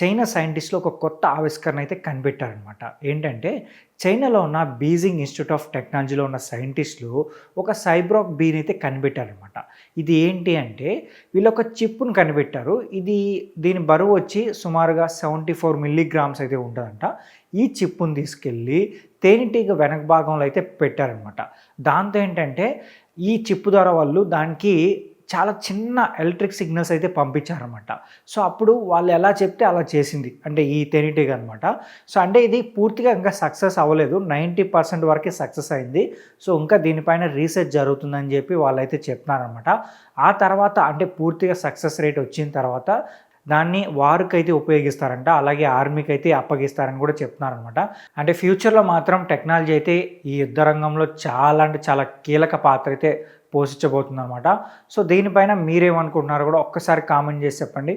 China సైంటిస్టులు ఒక కొత్త ఆవిష్కరణ అయితే కనిపెట్టారనమాట. ఏంటంటే చైనాలో ఉన్న బీజింగ్ ఇన్‌స్టిట్యూట్ ఆఫ్ టెక్నాలజీలో ఉన్న సైంటిస్టులు ఒక సైబ్రాక్ బీని అయితే కనిపెట్టారనమాట. ఇది ఏంటి అంటే వీళ్ళొక చిప్‌ని కనిపెట్టారు. దీని బరువు వచ్చి సుమారుగా 74 మిల్లీగ్రామ్స్ అయితే ఉంటదంట. ఈ చిప్‌ని తీసుకెళ్ళి తేనెటీగ వెనక భాగంలో అయితే పెట్టారనమాట. దాంతో ఏంటంటే ఈ చిప్ ద్వారా వాళ్ళు దానికి చాలా చిన్న ఎలక్ట్రిక్ సిగ్నల్స్ అయితే పంపించారనమాట. సో, అప్పుడు వాళ్ళు ఎలా చెప్తే అలా చేసింది. అంటే ఈ తేనెటీగ అనమాట. సో, అంటే ఇది పూర్తిగా ఇంకా సక్సెస్ అవ్వలేదు. 90% వరకే సక్సెస్ అయింది. సో, ఇంకా దీనిపైన రీసెర్చ్ జరుగుతుందని చెప్పి వాళ్ళైతే చెప్తున్నారనమాట. ఆ తర్వాత అంటే పూర్తిగా సక్సెస్ రేట్ వచ్చిన తర్వాత దాన్ని వార్‌కైతే ఉపయోగిస్తారంట. అలాగే ఆర్మీకైతే అప్పగిస్తారని కూడా చెప్తున్నారనమాట. అంటే ఫ్యూచర్‌లో మాత్రం టెక్నాలజీ అయితే ఈ యుద్ధ రంగంలో చాలా అంటే చాలా కీలక పాత్ర అయితే పోషించబోతుందనమాట. సో, దీనిపైన మీరేమనుకుంటున్నారో కూడా ఒక్కసారి కామెంట్ చేసి చెప్పండి.